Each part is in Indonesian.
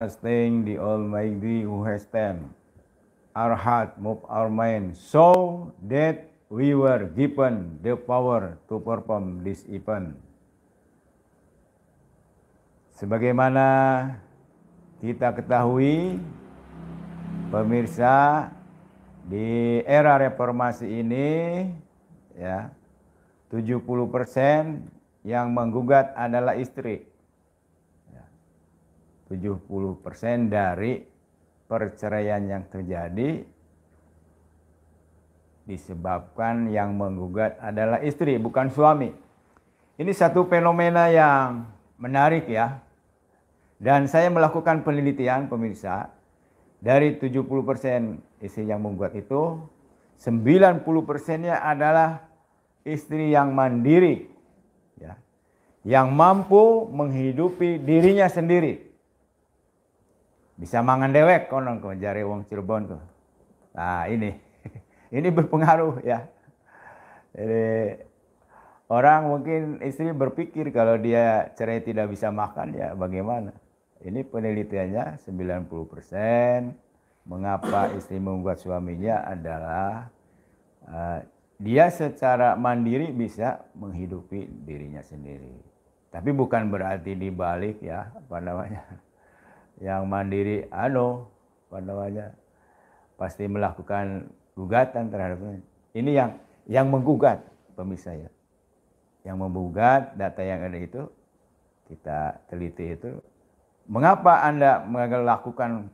Trusting the Almighty who has stand our heart, move our mind, so that we were given the power to perform this event. Sebagaimana kita ketahui, pemirsa, di era reformasi ini ya 70% yang menggugat adalah istri. 70% dari perceraian yang terjadi disebabkan yang menggugat adalah istri, bukan suami. Ini satu fenomena yang menarik ya. Dan saya melakukan penelitian, pemirsa, dari 70% istri yang menggugat itu, 90%-nya adalah istri yang mandiri, ya, yang mampu menghidupi dirinya sendiri. Bisa mangan dewek konon ko jare wong Cirebon tuh. Nah, ini berpengaruh ya. Jadi orang mungkin istri berpikir kalau dia cerai tidak bisa makan ya bagaimana. Ini penelitiannya 90% mengapa istri menggugat suaminya adalah dia secara mandiri bisa menghidupi dirinya sendiri. Tapi bukan berarti dibalik ya, apa namanya, yang mandiri pasti melakukan gugatan terhadap ini yang menggugat, pemirsa ya. Yang menggugat, data yang ada itu kita teliti itu, mengapa Anda melakukan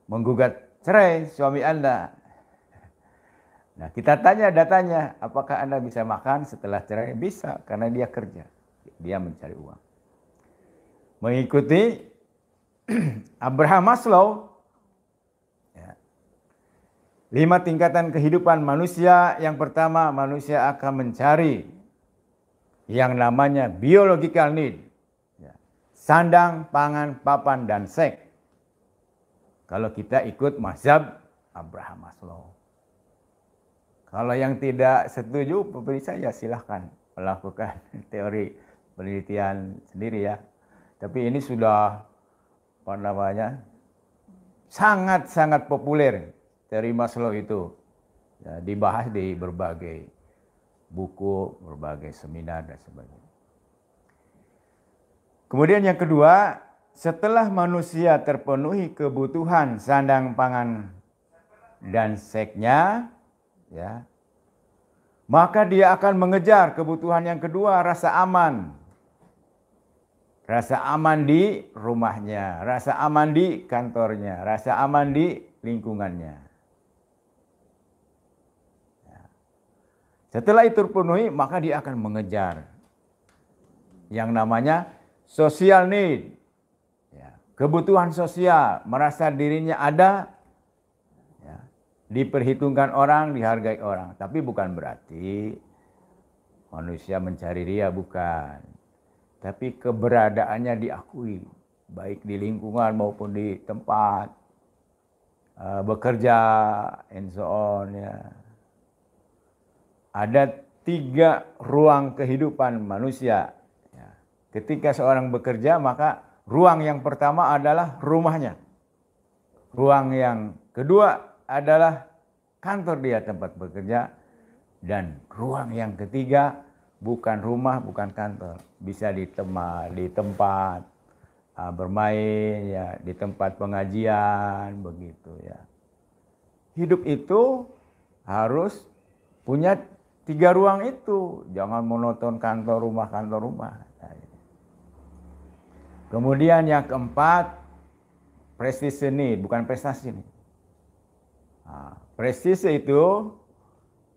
menggugat cerai suami Anda? Nah, kita tanya datanya, apakah Anda bisa makan setelah cerai? Bisa, karena dia kerja, dia mencari uang. Mengikuti Abraham Maslow, ya, 5 tingkatan kehidupan manusia. Yang pertama, manusia akan mencari yang namanya biological need, ya, sandang, pangan, papan, dan seks. Kalau kita ikut mazhab Abraham Maslow. Kalau yang tidak setuju, pemirsa ya silahkan melakukan teori penelitian sendiri ya. Tapi ini sudah sangat-sangat populer teori Maslow itu, ya, dibahas di berbagai buku, berbagai seminar dan sebagainya. Kemudian yang kedua, setelah manusia terpenuhi kebutuhan sandang, pangan, dan seksnya, ya, maka dia akan mengejar kebutuhan yang kedua, rasa aman. Rasa aman di rumahnya, rasa aman di kantornya, rasa aman di lingkungannya. Ya. Setelah itu terpenuhi, maka dia akan mengejar yang namanya social need. Ya. Kebutuhan sosial, merasa dirinya ada, ya, diperhitungkan orang, dihargai orang. Tapi bukan berarti manusia mencari ria, bukan. Tapi keberadaannya diakui, baik di lingkungan maupun di tempat bekerja, and so on ya. Ada 3 ruang kehidupan manusia. Ya. Ketika seorang bekerja, maka ruang yang pertama adalah rumahnya. Ruang yang kedua adalah kantor dia, tempat bekerja. Dan ruang yang ketiga bukan rumah, bukan kantor, bisa di tempat bermain, ya, di tempat pengajian, begitu ya. Hidup itu harus punya 3 ruang itu, jangan monoton kantor rumah. Kemudian yang keempat, prestige need, bukan prestasi nih. Nah, prestige itu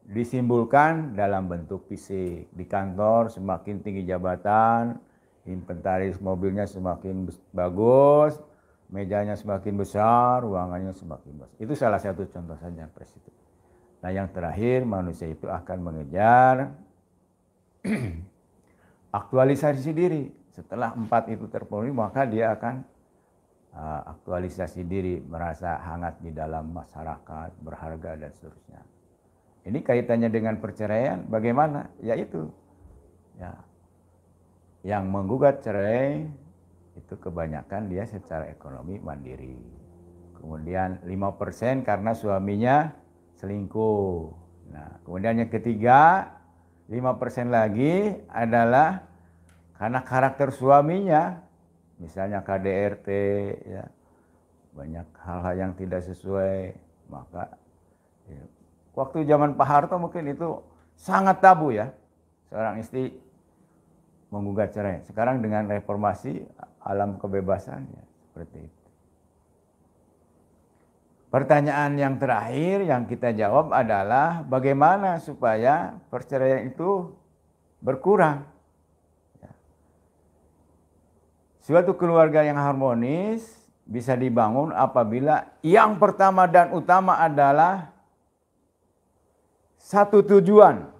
disimbolkan dalam bentuk fisik. Di kantor semakin tinggi jabatan, inventaris mobilnya semakin bagus, mejanya semakin besar, ruangannya semakin besar. Itu salah satu contoh saja presiden. Nah, yang terakhir, manusia itu akan mengejar aktualisasi diri. Setelah 4 itu terpenuhi, maka dia akan aktualisasi diri, merasa hangat di dalam masyarakat, berharga dan seterusnya. Ini kaitannya dengan perceraian, bagaimana? Yaitu, ya, yang menggugat cerai itu kebanyakan dia secara ekonomi mandiri. Kemudian 5% karena suaminya selingkuh. Nah, kemudian yang ketiga 5% lagi adalah karena karakter suaminya, misalnya KDRT, ya, banyak hal-hal yang tidak sesuai, maka ya, waktu zaman Pak Harto mungkin itu sangat tabu ya, seorang istri menggugat cerai. Sekarang dengan reformasi alam kebebasan ya, seperti itu. Pertanyaan yang terakhir yang kita jawab adalah bagaimana supaya perceraian itu berkurang. Suatu keluarga yang harmonis bisa dibangun apabila yang pertama dan utama adalah satu tujuan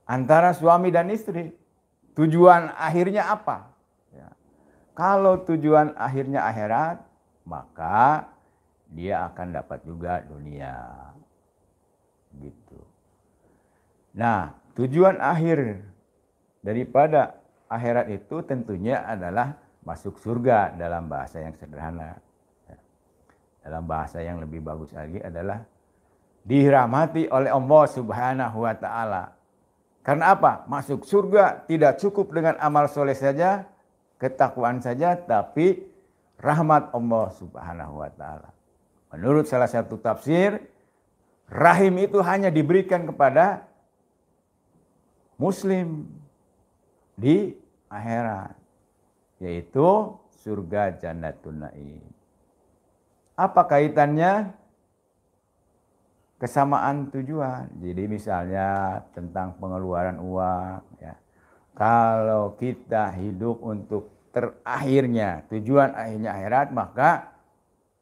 antara suami dan istri. Tujuan akhirnya apa? Kalau tujuan akhirnya akhirat, maka dia akan dapat juga dunia. Gitu. Nah, tujuan akhir daripada akhirat itu tentunya adalah masuk surga dalam bahasa yang sederhana. Dalam bahasa yang lebih bagus lagi adalah dirahmati oleh Allah Subhanahu wa taala. Karena apa? Masuk surga tidak cukup dengan amal soleh saja, ketakwaan saja, tapi rahmat Allah Subhanahu wa taala. Menurut salah satu tafsir, rahim itu hanya diberikan kepada muslim di akhirat, yaitu surga Jannatun Naim. Apa kaitannya? Kesamaan tujuan. Jadi misalnya tentang pengeluaran uang, ya. Kalau kita hidup untuk terakhirnya, tujuan akhirnya akhirat, maka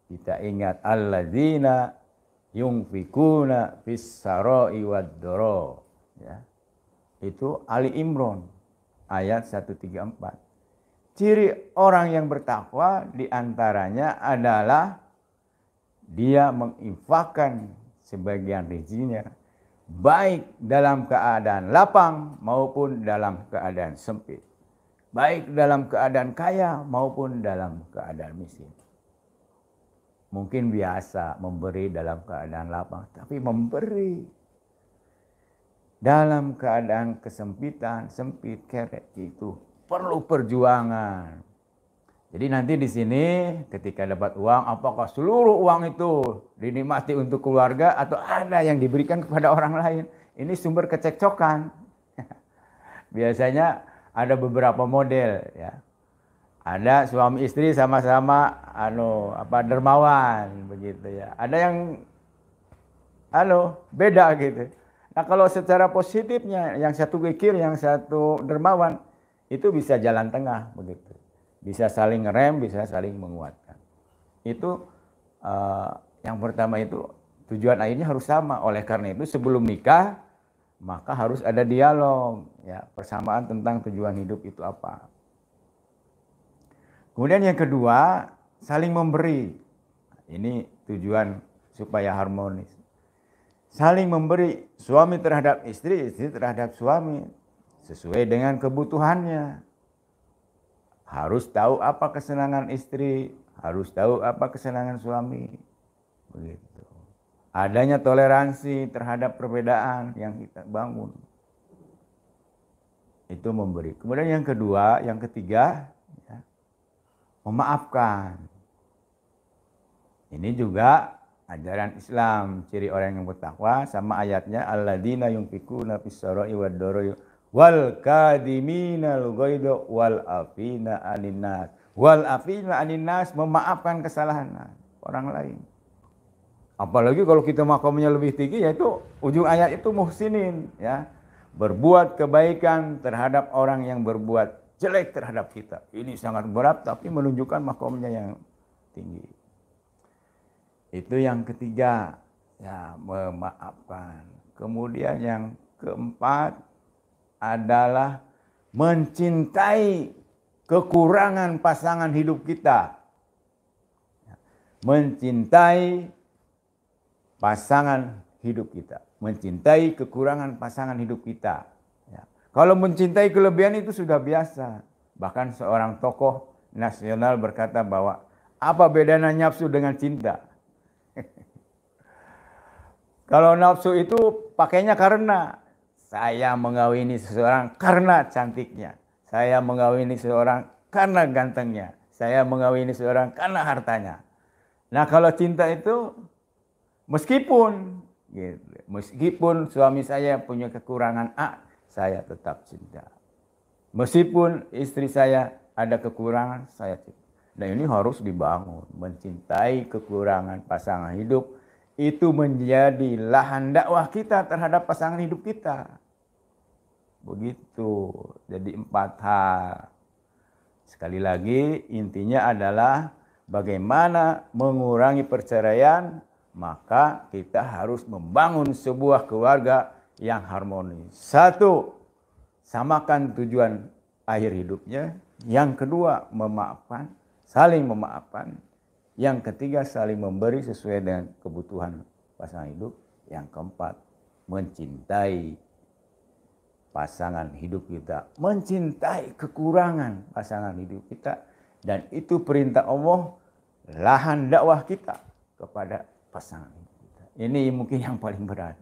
kita ingat alladzina yunfikuna fis sarai wad dara, ya. Itu Ali Imran ayat 134. Ciri orang yang bertakwa diantaranya adalah dia menginfakkan sebagian rezekinya baik dalam keadaan lapang maupun dalam keadaan sempit. Baik dalam keadaan kaya maupun dalam keadaan miskin. Mungkin biasa memberi dalam keadaan lapang, tapi memberi dalam keadaan kesempitan, sempit, keret, itu perlu perjuangan. Jadi nanti di sini ketika dapat uang, apakah seluruh uang itu dinikmati untuk keluarga atau ada yang diberikan kepada orang lain? Ini sumber kecekcokan. Biasanya ada beberapa model, ya. Ada suami istri sama-sama dermawan begitu ya. Ada yang beda gitu. Nah, kalau secara positifnya yang satu kikir, yang satu dermawan, itu bisa jalan tengah begitu. Bisa saling ngerem, bisa saling menguatkan. Itu yang pertama itu tujuan akhirnya harus sama. Oleh karena itu sebelum nikah maka harus ada dialog, ya, persamaan tentang tujuan hidup itu apa. Kemudian yang kedua, saling memberi. Ini tujuan supaya harmonis. Saling memberi, suami terhadap istri, istri terhadap suami, sesuai dengan kebutuhannya. Harus tahu apa kesenangan istri, harus tahu apa kesenangan suami. Begitu. Adanya toleransi terhadap perbedaan yang kita bangun. Itu memberi. Kemudian yang kedua, yang ketiga, ya, memaafkan. Ini juga ajaran Islam, ciri orang yang bertakwa, sama ayatnya alladzina yunfikuna fis sarai wad dharai wal kadiminal ghaidha wal afina anin nas. Wal afina anin nas, memaafkan kesalahan orang lain. Apalagi kalau kita makamnya lebih tinggi, yaitu ujung ayat itu muhsinin, ya. Berbuat kebaikan terhadap orang yang berbuat jelek terhadap kita. Ini sangat berat tapi menunjukkan makamnya yang tinggi. Itu yang ketiga, ya, memaafkan. Kemudian yang keempat adalah mencintai kekurangan pasangan hidup kita. Mencintai pasangan hidup kita. Mencintai kekurangan pasangan hidup kita. Ya. Kalau mencintai kelebihan itu sudah biasa. Bahkan seorang tokoh nasional berkata bahwa apa bedanya nafsu dengan cinta? Kalau nafsu itu pakainya karena saya mengawini seseorang karena cantiknya. Saya mengawini seseorang karena gantengnya. Saya mengawini seseorang karena hartanya. Nah kalau cinta itu meskipun gitu, meskipun suami saya punya kekurangan A, saya tetap cinta. Meskipun istri saya ada kekurangan, saya cinta. Nah ini harus dibangun. Mencintai kekurangan pasangan hidup itu menjadi lahan dakwah kita terhadap pasangan hidup kita. Begitu. Jadi 4 hal. Sekali lagi intinya adalah bagaimana mengurangi perceraian, maka kita harus membangun sebuah keluarga yang harmonis. 1, samakan tujuan akhir hidupnya. Yang kedua, memaafkan, saling memaafkan. Yang ketiga, saling memberi sesuai dengan kebutuhan pasangan hidup. Yang keempat, mencintai pasangan hidup kita. Mencintai kekurangan pasangan hidup kita. Dan itu perintah Allah, lahan dakwah kita kepada pasangan hidup kita. Ini mungkin yang paling berat.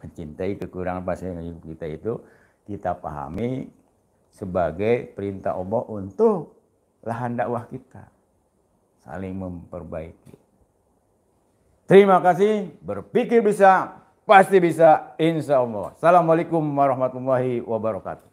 Mencintai kekurangan pasangan hidup kita itu kita pahami sebagai perintah Allah untuk lahan dakwah kita. Saling memperbaiki. Terima kasih. Berpikir bisa, pasti bisa, insya Allah. Assalamualaikum warahmatullahi wabarakatuh.